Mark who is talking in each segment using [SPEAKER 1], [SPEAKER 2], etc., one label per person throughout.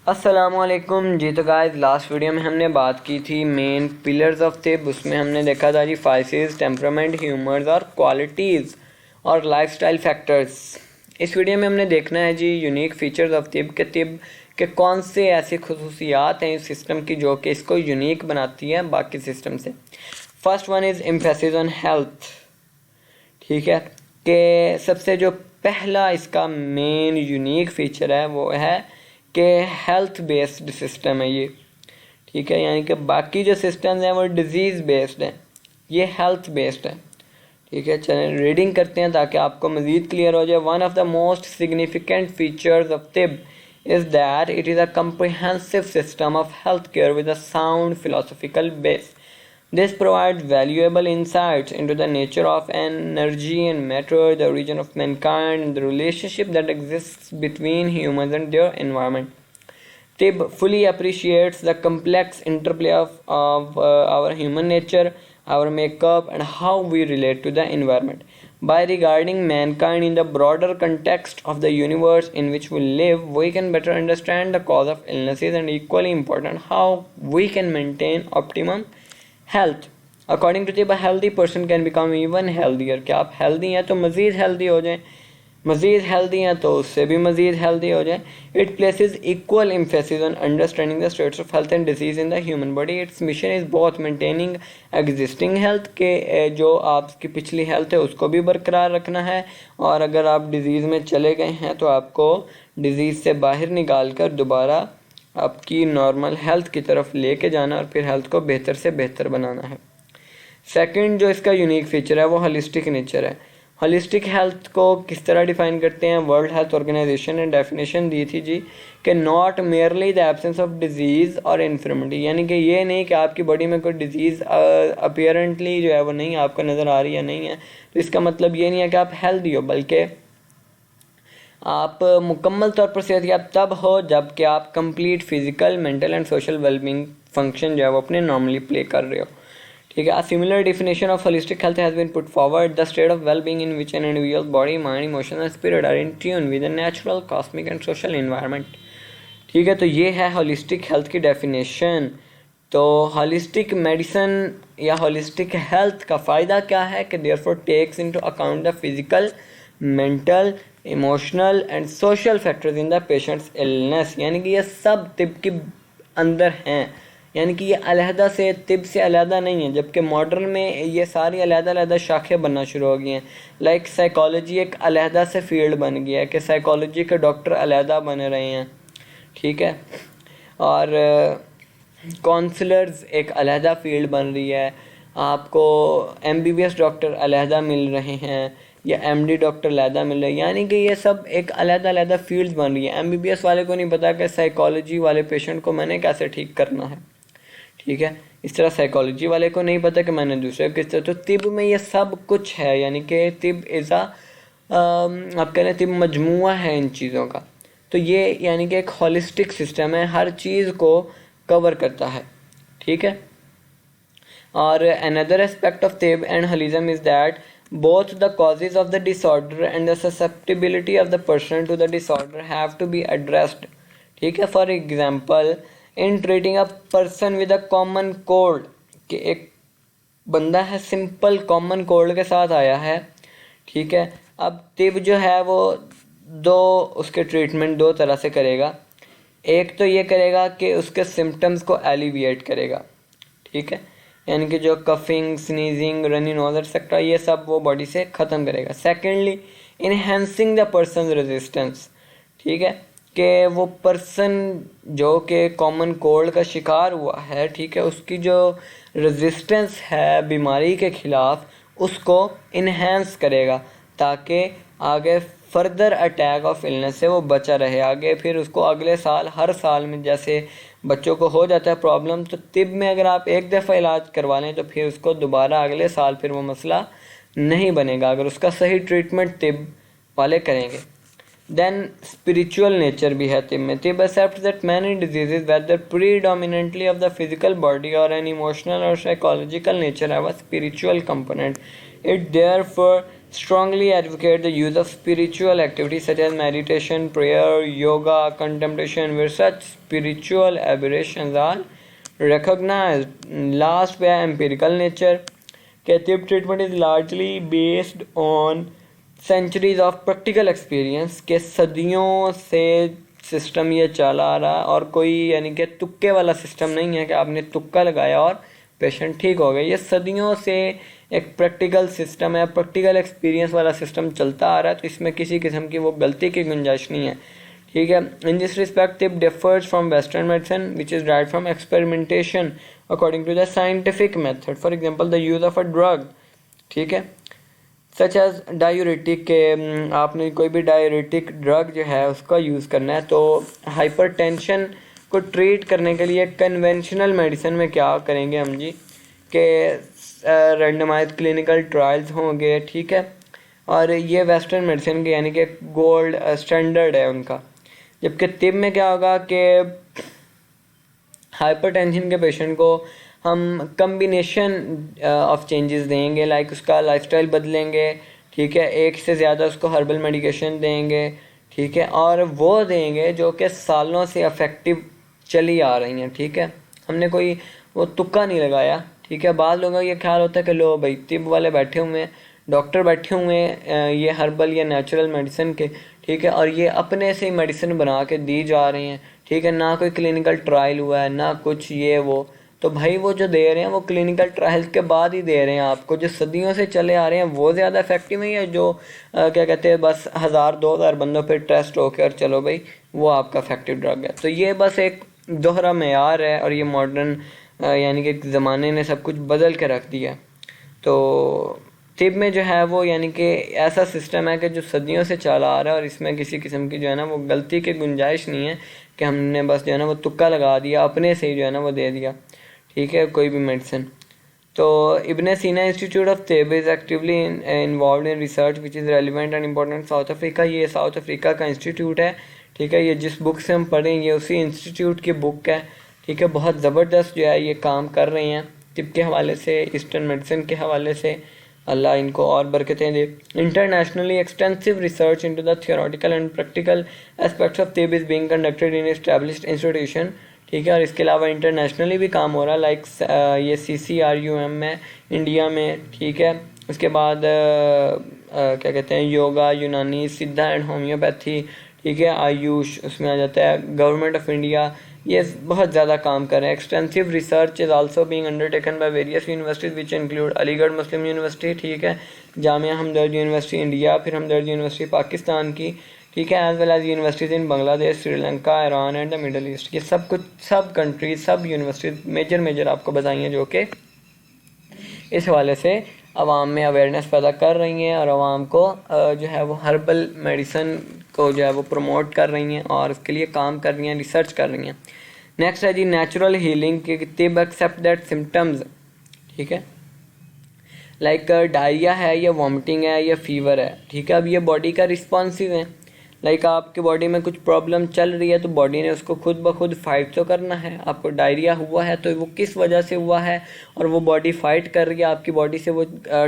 [SPEAKER 1] अस्सलामुअलैकुम जी। तो guys last video में हमने बात की थी मेन पिलर्स ऑफ तिब। उसमें हमने देखा था जी फाइसेस, टेम्परामेंट, ह्यूमर्स और क्वालिटीज़ और लाइफस्टाइल फैक्टर्स। इस वीडियो में हमने देखना है जी यूनिक फीचर्स ऑफ तिब के कौन से ऐसी खसूसियात हैं इस सिस्टम की जो कि इसको यूनिक बनाती है बाकी सिस्टम से। First one is emphasis on health. ठीक है, कि सबसे जो पहला इसका मेन यूनिक फीचर है वो है कि हेल्थ बेस्ड सिस्टम है ये। ठीक है, यानी कि बाकी जो सिस्टम्स हैं वो डिजीज़ बेस्ड हैं, ये हेल्थ बेस्ड है। ठीक है, चलें रीडिंग करते हैं ताकि आपको मज़ीद क्लियर हो जाए। One of the most significant features of तिब is that it is a comprehensive system of healthcare with a sound philosophical base. This provides valuable insights into the nature of energy and matter, the origin of mankind, and the relationship that exists between humans and their environment. Tib fully appreciates the complex interplay of our human nature, our makeup, and how we relate to the environment. By regarding mankind in the broader context of the universe in which we live, we can better understand the cause of illnesses and, equally important, how we can maintain optimum health. According to Tib, a healthy person can become even healthier. कि आप healthy हैं तो मज़ीद healthy हो जाएं, मज़ीद healthy हैं तो उससे भी मज़ीद हेल्दी हो जाए। It places equal emphasis on understanding the states of health and disease in the human body. It's mission is both maintaining existing health के जो आपकी पिछली हेल्थ है उसको भी बरकरार रखना है, और अगर आप डिज़ीज़ में चले गए हैं तो आपको डिज़ीज़ से बाहर निकाल कर दोबारा आपकी नॉर्मल हेल्थ की तरफ लेके जाना और फिर हेल्थ को बेहतर से बेहतर बनाना है। सेकंड जो इसका यूनिक फीचर है वो होलिस्टिक नेचर है। होलिस्टिक हेल्थ को किस तरह डिफाइन करते हैं? वर्ल्ड हेल्थ ऑर्गेनाइजेशन ने डेफिनेशन दी थी जी कि not merely the absence of disease और इन्फर्मिटी, यानी कि ये नहीं कि आपकी बॉडी में कोई डिजीज़ अपीयरेंटली जो है वो नहीं आपको नज़र आ रही है, नहीं है, तो इसका मतलब ये नहीं है कि आप हेल्दी हो, बल्कि आप मुकम्मल तौर पर सेहतयाब तब हो जबकि आप complete physical, mental and social wellbeing function जो है वो अपने नॉर्मली प्ले कर रहे हो। ठीक है, a similar definition of holistic health has been put forward: the state of well-being in which an individual's body, mind, emotions and spirit are in tune with the natural, cosmic and social environment. ठीक है, तो ये है holistic health की definition. तो holistic medicine या holistic health का फ़ायदा क्या है कि therefore takes into account the physical, mental, emotional and social factors in the patient's illness, यानी कि ये सब तिब के अंदर हैं, यानी कि ये अलहदा से तिब से अलहदा नहीं है, जबकि मॉडर्न में ये सारी अलहदा शाखें बनना शुरू हो गई हैं। लाइक साइकोलॉजी एक अलहदा से फील्ड बन गया है कि साइकोलॉजी के डॉक्टर अलहदा बन रहे हैं। ठीक है, और काउंसलर्स एक अलहदा फील्ड बन रही है, आपको MBBS डॉक्टर अलहदा मिल रहे हैं या MD डॉक्टर अलहदा मिल रहे हैं, यानी कि ये सब एक अलहदा फील्ड बन रही है। MBBS वाले को नहीं पता कि साइकोलॉजी वाले पेशेंट को मैंने कैसे ठीक करना है। ठीक है, इस तरह साइकोलॉजी वाले को नहीं पता कि मैंने दूसरे किस तरह, तो तिब में ये सब कुछ है, यानी कि तिब इज़ा आप कह रहे हैं तिब मजमुआ है इन चीज़ों का। तो ये यानी कि एक होलिस्टिक सिस्टम है, हर चीज़ को कवर करता है। ठीक है, और अनदर एस्पेक्ट ऑफ तिब and holism is that both the causes of the disorder and the susceptibility of the person to the disorder have to be addressed. ठीक है, for example in treating a person with a common cold, कि एक बंदा है simple common cold के साथ आया है। ठीक है, अब तिब जो है वो उसके ट्रीटमेंट दो तरह से करेगा। एक तो ये करेगा कि उसके सिम्टम्स को एलिविएट करेगा। ठीक है, यानी कि जो coughing, sneezing, runny nose etcetera ये सब वो बॉडी से ख़त्म करेगा। Secondly enhancing the person resistance. ठीक है, कि वो पर्सन जो कि कॉमन कोल्ड का शिकार हुआ है, ठीक है, उसकी जो रेजिस्टेंस है बीमारी के ख़िलाफ़ उसको इन्हेंस करेगा ताकि आगे फर्दर अटैक ऑफ इलनेस से वो बचा रहे। आगे फिर उसको अगले साल, हर साल में जैसे बच्चों को हो जाता है प्रॉब्लम, तो तिब में अगर आप एक दफ़ा इलाज करवा लें तो फिर उसको दोबारा अगले साल फिर वो मसला नहीं बनेगा, अगर उसका सही ट्रीटमेंट तिब वाले करेंगे। देन स्पिरिचुअल नेचर भी है तिब में। तिब except that many diseases whether predominantly of the physical body और एन इमोशनल और psychological nature have a spiritual component. It therefore strongly advocate the use of spiritual activities such as meditation, prayer, yoga, contemplation, where such spiritual aberrations are recognized. Last by empirical nature. Catholic treatment is largely based on centuries of practical experience के सदियों से system ये चला आ रहा है और कोई यानी कि तुक्के वाला सिस्टम नहीं है कि आपने तुक्का लगाया और पेशेंट ठीक हो गया। ये सदियों से एक प्रैक्टिकल सिस्टम है, प्रैक्टिकल एक्सपीरियंस वाला सिस्टम चलता आ रहा है, तो इसमें किसी किस्म की वो गलती की गुंजाइश नहीं है। ठीक है। In this respect it differs from western medicine which is डाइड from experimentation according to the scientific method. For example the use of a drug, ठीक है, सच एज डायूरेटिक के आपने कोई भी डायूरेटिक ड्रग जो है उसका यूज़ करना है, तो हाइपरटेंशन को ट्रीट करने के लिए कन्वेंशनल मेडिसिन में क्या करेंगे हम जी कि रैंडमाइज क्लिनिकल ट्रायल्स होंगे, ठीक है, और ये वेस्टर्न मेडिसिन के यानी कि गोल्ड स्टैंडर्ड है उनका। जबकि तिब में क्या होगा कि हाइपरटेंशन के पेशेंट को हम कम्बिनेशन ऑफ चेंजेस देंगे, लाइक उसका लाइफस्टाइल बदलेंगे, ठीक है, एक से ज़्यादा उसको हर्बल मेडिकेशन देंगे, ठीक है, और वो देंगे जो कि सालों से अफेक्टिव चली आ रही हैं। ठीक है, हमने कोई वो तुक्का नहीं लगाया। ठीक है, बाद लोगों का ये ख्याल होता है कि लो भाई तिब वाले बैठे हुए हैं, डॉक्टर बैठे हुए हैं ये हर्बल या नेचुरल मेडिसिन के, ठीक है, और ये अपने से ही मेडिसिन बना के दी जा रही हैं, ठीक है, ना कोई क्लिनिकल ट्रायल हुआ है ना कुछ ये वो। तो भाई वो जो दे रहे हैं वो क्लिनिकल ट्रायल्स के बाद ही दे रहे हैं आपको, जो सदियों से चले आ रहे हैं वो ज़्यादा इफेक्टिव है या जो क्या कहते हैं बस 1000-2000 बंदों पे टेस्ट होकर और चलो भाई वो आपका इफेक्टिव ड्रग है। तो ये बस एक दोहरा मेयार है और ये मॉडर्न यानी कि ज़माने ने सब कुछ बदल के रख दिया। तो तिब में जो है वो यानी कि ऐसा सिस्टम है कि जो सदियों से चला आ रहा है और इसमें किसी किस्म की जो है ना वो गलती की गुंजाइश नहीं है कि हमने बस जो है ना वो तुक्का लगा दिया, अपने से ही जो है ना वो दे दिया, ठीक है, कोई भी मेडिसिन। तो इब्न सीना इंस्टीट्यूट ऑफ तिब is actively involve in research which is relevant and important South Africa. ये साउथ अफ्रीका का इंस्टीट्यूट है, ठीक है, ये जिस बुक से हम पढ़ें ये उसी इंस्टीट्यूट की बुक है, ठीक है, बहुत ज़बरदस्त जो है ये काम कर रहे हैं तिब के हवाले से, ईस्टर्न मेडिसिन के हवाले से। अल्लाह इनको और बरकतें दे। Internationally extensive research into the theoretical and practical aspects of तिब is being conducted in established institution, ठीक है, और इसके अलावा इंटरनेशनली भी काम हो रहा है, लाइक ये CCRUM में इंडिया में, ठीक है, उसके बाद क्या कहते हैं योगा, यूनानी, सिद्धा एंड होम्योपैथी, ठीक है, आयुष उसमें आ जाता है, गवर्नमेंट ऑफ इंडिया ये बहुत ज़्यादा काम कर रहे हैं। Extensive research is also being undertaken by various universities which include Aligarh Muslim university, ठीक है, जामिया हमदर्द यूनिवर्सिटी इंडिया, फिर हमदर्द यूनिवर्सिटी पाकिस्तान की, ठीक है, as well as universities in Bangladesh, Sri Lanka, Iran and the Middle East. ये सब कुछ सब कंट्रीज सब यूनिवर्सिटीज़ मेजर आपको बताई हैं जो कि इस हवाले से आवाम में अवेयरनेस पैदा कर रही हैं और आवाम को जो है वो हर्बल मेडिसिन को जो है वो प्रमोट कर रही हैं और उसके लिए काम कर रही हैं, रिसर्च कर रही हैं। नेक्स्ट है जी नेचुरल हीलिंग के तिब एक्सेप्ट दैट सिम्टम्स, ठीक है, लाइक डायरिया है या वॉमिटिंग है या फीवर है, ठीक है, अब ये बॉडी का रिस्पॉन्सिव है, लाइक आपके बॉडी में कुछ प्रॉब्लम चल रही है तो बॉडी ने उसको खुद ब खुद फाइट तो करना है। आपको डायरिया हुआ है तो वो किस वजह से हुआ है और वो बॉडी फाइट कर रही है, आपकी बॉडी से वो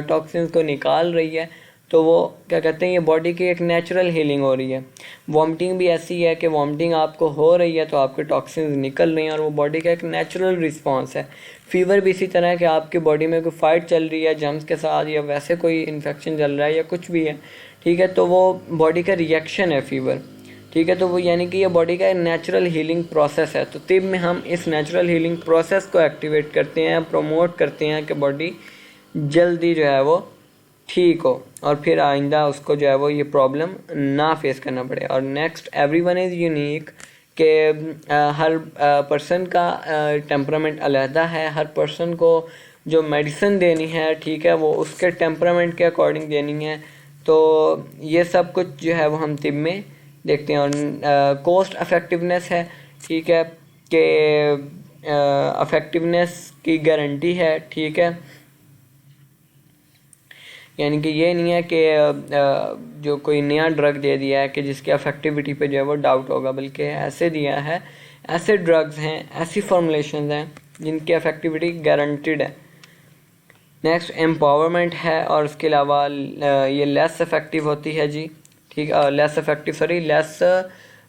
[SPEAKER 1] टॉक्सिन्स को निकाल रही है, तो वो क्या कहते हैं ये बॉडी की एक नेचुरल हीलिंग हो रही है। वॉमिटिंग भी ऐसी है कि वॉमिटिंग आपको हो रही है तो आपके टॉक्सिन्स निकल रही हैं और वो बॉडी का एक नेचुरल रिस्पॉन्स है। फीवर भी इसी तरह है कि आपकी बॉडी में कोई फाइट चल रही है जर्म्स के साथ या वैसे कोई इन्फेक्शन चल रहा है या कुछ भी है, ठीक है, तो वो बॉडी का रिएक्शन है फीवर, ठीक है, तो वो यानी कि ये बॉडी का नेचुरल हीलिंग प्रोसेस है। तो तिब में हम इस नेचुरल हीलिंग प्रोसेस को एक्टिवेट करते हैं, प्रमोट करते हैं कि बॉडी जल्दी जो है वो ठीक हो और फिर आइंदा उसको जो है वो ये प्रॉब्लम ना फेस करना पड़े। और नेक्स्ट एवरीवन इज़ यूनिक कि हर पर्सन का टेम्परामेंट अलहदा है, हर पर्सन को जो मेडिसिन देनी है, ठीक है, वो उसके टेम्परामेंट के अकॉर्डिंग देनी है। तो ये सब कुछ जो है वो हम तिब में देखते हैं। और कॉस्ट अफेक्टिवनेस है, ठीक है, कि अफेक्टिवनेस की गारंटी है, ठीक है, यानी कि ये नहीं है कि जो कोई नया ड्रग दे दिया है कि जिसकी अफेक्टिविटी पे जो है वो डाउट होगा, बल्कि ऐसे दिया है, ऐसे ड्रग्स हैं, ऐसी फॉर्मुलेशंस हैं जिनकी अफेक्टिविटी गारंटीड है। नेक्स्ट एम्पावरमेंट है, और उसके अलावा ये लेस इफ़ेक्टिव होती है जी, ठीक, लेस इफ़ेक्टिव सॉरी लेस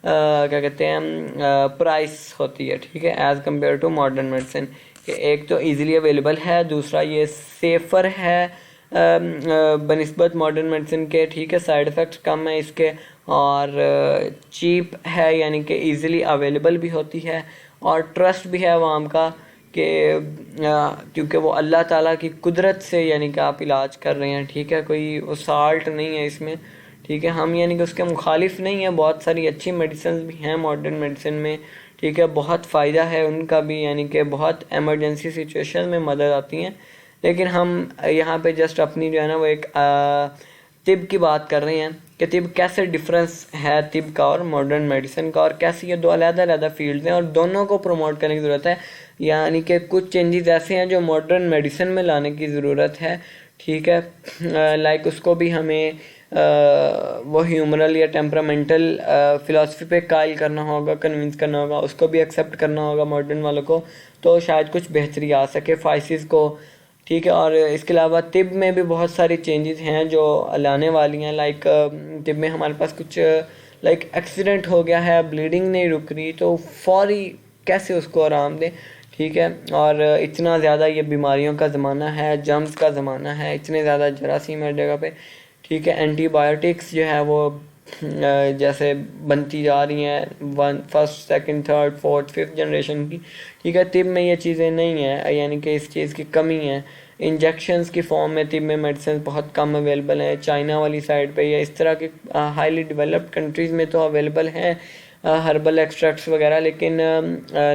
[SPEAKER 1] क्या कहते हैं प्राइस होती है, ठीक है, as compare to modern medicine, कि एक तो इजीली अवेलेबल है, दूसरा ये सेफ़र है बनिस्बत मॉडर्न मेडिसिन के, ठीक है, साइड इफ़ेक्ट्स कम है इसके, और चीप है यानी कि इजीली अवेलेबल भी होती है, और ट्रस्ट भी है आवाम का कि क्योंकि वो अल्लाह ताला की कुदरत से यानी कि आप इलाज कर रहे हैं, ठीक है, कोई वो साल्ट नहीं है इसमें, ठीक है, हम यानी कि उसके मुखालिफ नहीं है, बहुत सारी अच्छी मेडिसिन भी हैं मॉडर्न मेडिसिन में, ठीक है, बहुत फ़ायदा है उनका भी, यानी कि बहुत एमरजेंसी सिचुएशन में मदद आती हैं, लेकिन हम यहाँ पे जस्ट अपनी जो है ना वो एक तिब की बात कर रहे हैं कि तिब कैसे डिफरेंस है तिब का और मॉडर्न मेडिसिन का, और कैसे ये दो अलग-अलग फील्ड्स हैं और दोनों को प्रमोट करने की ज़रूरत है, यानी कि कुछ चेंजेस ऐसे हैं जो मॉडर्न मेडिसिन में लाने की ज़रूरत है, ठीक है, लाइक उसको भी हमें वो ह्यूमरल या टेम्परामेंटल फ़िलासफ़ी पे कायल करना होगा, कन्विंस करना होगा, उसको भी एक्सेप्ट करना होगा मॉडर्न वालों को, तो शायद कुछ बेहतरी आ सके फाइसिस को, ठीक है। और इसके अलावा तिब में भी बहुत सारी चेंजेस हैं जो लाने वाली हैं, लाइक तिब में हमारे पास कुछ लाइक एक्सीडेंट हो गया है, ब्लीडिंग नहीं रुक रही, तो फौरी कैसे उसको आराम दें, ठीक है, और इतना ज़्यादा ये बीमारियों का ज़माना है, जर्म्स का ज़माना है, इतने ज़्यादा जरासीम है जगह पे, ठीक है, एंटीबायोटिक्स जो है वो जैसे बनती जा रही हैं first second third fourth fifth generation की, ठीक है, तिब में ये चीज़ें नहीं हैं, यानी कि इस चीज़ की कमी है, इंजेक्शंस की फॉर्म में तिब में मेडिसिन बहुत कम अवेलेबल हैं, चाइना वाली साइड पे या इस तरह के हाईली डेवलप्ड कंट्रीज़ में तो अवेलेबल हैं हर्बल एक्सट्रैक्ट्स वगैरह, लेकिन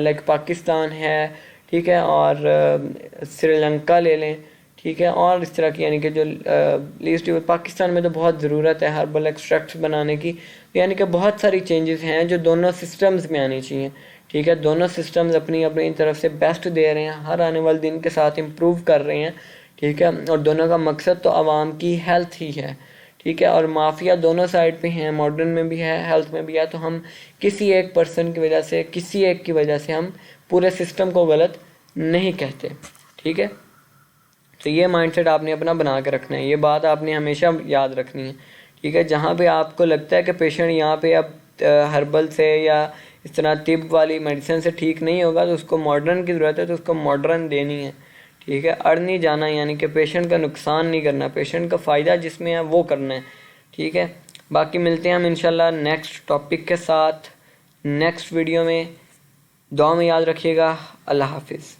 [SPEAKER 1] लाइक पाकिस्तान है, ठीक है, और श्रीलंका ले लें, ठीक है, और इस तरह की यानी कि जो लीस्ट पाकिस्तान में तो बहुत ज़रूरत है हर्बल एक्सट्रैक्ट्स बनाने की, यानी कि बहुत सारी चेंजेस हैं जो दोनों सिस्टम्स में आनी चाहिए, ठीक है, दोनों सिस्टम्स अपनी अपनी तरफ से बेस्ट दे रहे हैं, हर आने वाले दिन के साथ इम्प्रूव कर रहे हैं, ठीक है, और दोनों का मकसद तो आवाम की हेल्थ ही है, ठीक है, और माफिया दोनों साइड पे हैं, मॉडर्न में भी है, हेल्थ में भी है, तो हम किसी एक पर्सन की वजह से, किसी एक की वजह से हम पूरे सिस्टम को गलत नहीं कहते, ठीक है। तो ये माइंडसेट आपने अपना बना के रखना है, ये बात आपने हमेशा याद रखनी है, ठीक है। जहाँ पे आपको लगता है कि पेशेंट यहाँ पे अब हर्बल से या इस तरह तिब वाली मेडिसिन से ठीक नहीं होगा, तो उसको मॉडर्न की ज़रूरत है, तो उसको मॉडर्न देनी है, ठीक है, अड़ नहीं जाना, यानी कि पेशेंट का नुकसान नहीं करना, पेशेंट का फ़ायदा जिसमें है वो करना है, ठीक है। बाकी मिलते हैं हम इंशाल्लाह नेक्स्ट टॉपिक के साथ नेक्स्ट वीडियो में, दुआ में याद रखिएगा। अल्लाह हाफिज़।